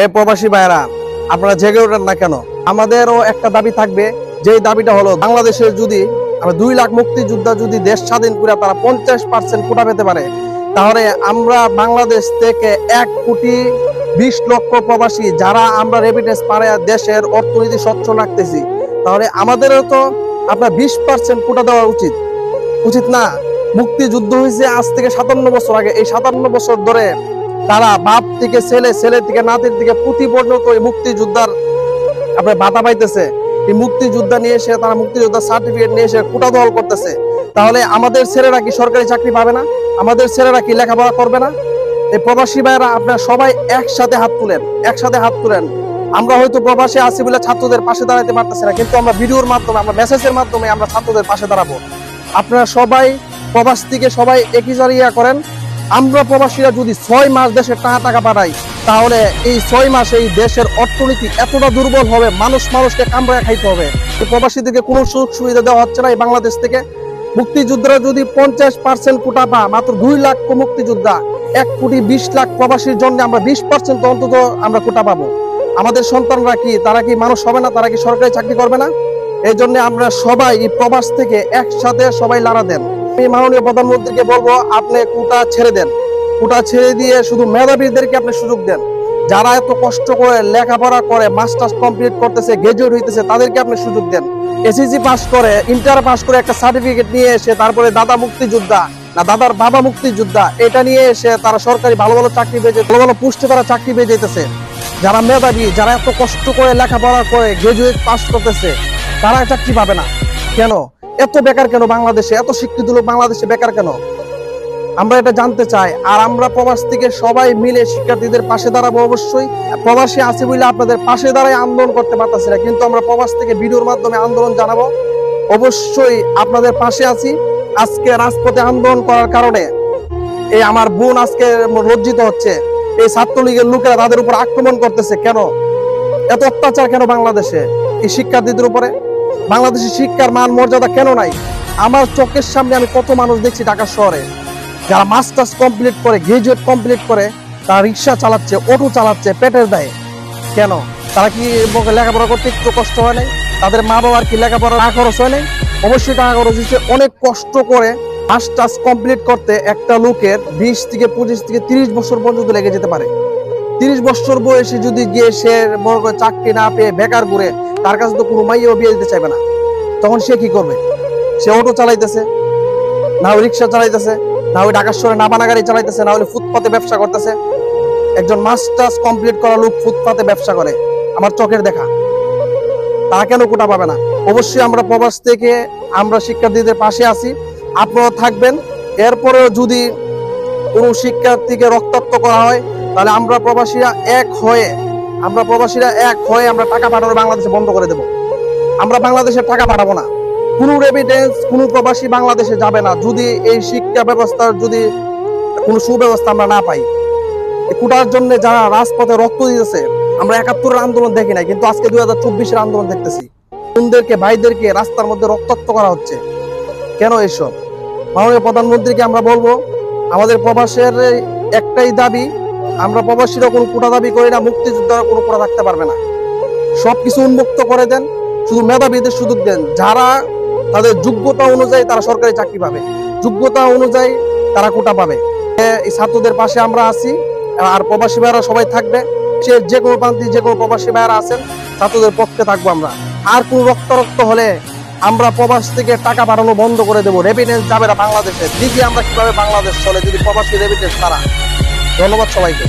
এই প্রবাসী ভাইরা আপনারা জেগে ওঠেন না কেন? আমাদেরও একটা দাবি থাকবে, যে দাবিটা হলো বাংলাদেশের যদি আমরা 2 লাখ মুক্তিযোদ্ধা যদি দেশ স্বাধীন করে তারা 50% কোটা পেতে পারে, তাহলে আমরা বাংলাদেশ থেকে 1,20,00,000 প্রবাসী যারা আমরা রেমিটেন্স পারে দেশের অর্থনীতি সচ্ছল রাখতেছি, তাহলে আমাদেরও তো আপনার 20% কোটা দেওয়া উচিত না? মুক্তিযুদ্ধ হয়েছে আজ থেকে 57 বছর আগে। এই 57 বছর ধরে তারা বাপ থেকে ছেলে, ছেলে থেকে নাতির থেকে পুঁথি পর্যন্ত এই মুক্তিযোদ্ধার আপনার ভাতা পাইতেছে। এই মুক্তিযোদ্ধা নিয়ে এসে তারা মুক্তিযোদ্ধার সার্টিফিকেট নিয়ে এসে কোটা দখল করতেছে। তাহলে আমাদের ছেলেরা কি সরকারি চাকরি পাবে না? আমাদের ছেলেরা কি লেখাপড়া করবে না? এই প্রবাসী ভাইরা আপনারা সবাই একসাথে হাত তুলেন। আমরা হয়তো প্রবাসী আছি বলে ছাত্রদের পাশে দাঁড়াতে পারতেছি না, কিন্তু আমরা ভিডিওর মাধ্যমে, আমরা মেসেজের মাধ্যমে আমরা ছাত্রদের পাশে দাঁড়াবো। আপনারা সবাই প্রবাস থেকে সবাই একই জায়গা করেন। আমরা প্রবাসীরা যদি 6 মাস দেশে টাকা পাঠাই, তাহলে এই 6 মাসে এই দেশের অর্থনীতি এতটা দুর্বল হবে, মানুষকে কামড়ায় খাইতে হবে। প্রবাসীদেরকে কোনো সুযোগ সুবিধা দেওয়া হচ্ছে না এই বাংলাদেশ থেকে। মুক্তিযোদ্ধারা যদি 50% কোটা পা, মাত্র 2 লাখ মুক্তিযোদ্ধা, 1,20,00,000 প্রবাসীর জন্য আমরা 20% অন্তত আমরা কোটা পাবো। আমাদের সন্তানরা কি, তারা কি মানুষ হবে না? তারা কি সরকারি চাকরি করবে না? এই জন্য আমরা সবাই এই প্রবাস থেকে একসাথে সবাই লড়া দেন। আমি মাননীয় প্রধানমন্ত্রীকে বলবো, আপনি কোটা ছেড়ে দেন। কোটা ছেড়ে দিয়ে শুধু মেধাবীদেরকে আপনি সুযোগ দেন। যারা এত কষ্ট করে লেখাপড়া করে, মাস্টার্স কমপ্লিট করতেছে, গ্রাজুয়েট হইতেছে, তাদেরকে আপনি সুযোগ দেন। এসএসসি পাস করে, ইন্টার পাস করে একটা সার্টিফিকেট নিয়ে এসে তারপরে দাদা মুক্তিযোদ্ধা না দাদার বাবা মুক্তিযোদ্ধা এটা নিয়ে এসে তারা সরকারি ভালো ভালো চাকরি পেয়ে, ভালো ভালো পোস্টে তারা চাকরি পেয়ে যেতেছে। যারা মেধাবী, যারা এত কষ্ট করে লেখাপড়া করে গ্রাজুয়েট পাস করতেছে, তারা চাকরি পাবে না কেন? এত বেকার কেন বাংলাদেশে? এত শিক্ষিত লোক বাংলাদেশে বেকার কেন? আমরা এটা জানতে চাই। আর আমরা প্রবাস থেকে সবাই মিলে শিক্ষার্থীদের পাশে দাঁড়াবো। অবশ্যই প্রবাসী আছে বলে আপনাদের পাশে দাঁড়ায় আন্দোলন করতে পারতেছি না, কিন্তু আমরা প্রবাস থেকে ভিডিওর মাধ্যমে আন্দোলন জানাবো। অবশ্যই আপনাদের পাশে আছি। আজকে রাজপথে আন্দোলন করার কারণে এই আমার বোন আজকে লজ্জিত হচ্ছে। এই ছাত্রলীগের লোকেরা তাদের উপর আক্রমণ করতেছে কেন? এত অত্যাচার কেন বাংলাদেশে এই শিক্ষার্থীদের উপরে? বাংলাদেশের শিক্ষার মান মর্যাদা কেন নাই? আমার চোখের সামনে আমি কত মানুষ দেখছি ঢাকা শহরে, যারা মাস্টার্স কমপ্লিট করে, গ্রাজুয়েট কমপ্লিট করে, তারা রিক্সা চালাচ্ছে, অটো চালাচ্ছে পেটের দায়ে। কেন? তারা কি লেখাপড়া করতে একটু কষ্ট হয় নাই? তাদের মা বাবার কি লেখাপড়া টাকা খরচ হয় নাই? অবশ্যই টাকা খরচ হচ্ছে। অনেক কষ্ট করে মাস্টার্স কমপ্লিট করতে একটা লোকের 20 থেকে 25 থেকে 30 বছর পর্যন্ত লেগে যেতে পারে। 30 বছর বয়সে যদি গিয়ে সে চাকরি না পেয়ে বেকার ঘুরে, তার কাছে তো কোনো মাইয়াও বিয়ে দিতে চাইবে না। তখন সে কি করবে? সে অটো চালাইতেছে, না ওই রিক্সা চালাইতেছে, না ওই ঢাকা শহরে নাবানা গাড়ি চালাইতেছে, না হলে ফুটপাতে ব্যবসা করতেছে। একজন মাস্টার্স কমপ্লিট করা লোক ফুটপাতে ব্যবসা করে, আমার চোখের দেখা। তারা কেন কোটা পাবে না? অবশ্যই আমরা প্রবাস থেকে আমরা শিক্ষার্থীদের পাশে আছি, আপনারা থাকবেন। এরপরেও যদি কোনো শিক্ষার্থীকে রক্তাক্ত করা হয়, তাহলে আমরা প্রবাসীরা এক হয়ে আমরা টাকা পাঠানো বাংলাদেশে বন্ধ করে দেব। আমরা বাংলাদেশে টাকা পাঠাবো না। কোনো রেমিটেন্স, কোনো প্রবাসী বাংলাদেশে যাবে না যদি এই শিক্ষা ব্যবস্থার যদি কোনো সুব্যবস্থা আমরা না পাই। কোটার জন্য যারা রাজপথে রক্ত দিতেছে, আমরা 71-এর আন্দোলন দেখি নাই, কিন্তু আজকে 2024-এর আন্দোলন দেখতেছি। বোনদেরকে, ভাইদেরকে রাস্তার মধ্যে রক্তাক্ত করা হচ্ছে কেন? এসব মাননীয় প্রধানমন্ত্রীকে আমরা বলবো, আমাদের প্রবাসের একটাই দাবি, আমরা প্রবাসীরা কোনো কোটা দাবি করি না, মুক্তিযোদ্ধারা কোনো কোটা থাকতে পারবে না। সবকিছু উন্মুক্ত করে দেন, শুধু মেধাবীদের সুযোগ দেন। যারা তাদের যোগ্যতা অনুযায়ী তারা সরকারি চাকরি পাবে, যোগ্যতা অনুযায়ী তারা কোটা পাবে। এই ছাত্রদের পাশে আমরা আছি, আর প্রবাসী ভাইরা সবাই থাকবে। সে যে কোনো প্রান্তে যে কোনো প্রবাসী ভাইরা আছেন, ছাত্রদের পক্ষে থাকবো আমরা। আর কোনো রক্ত হলে আমরা প্রবাস থেকে টাকা পাঠানো বন্ধ করে দেবো। রেমিটেন্স যাবে না বাংলাদেশে। দেখি আমরা কিভাবে বাংলাদেশ চলে যদি প্রবাসী রেমিটেন্স ছাড়া। ধন্যবাদ সবাইকে।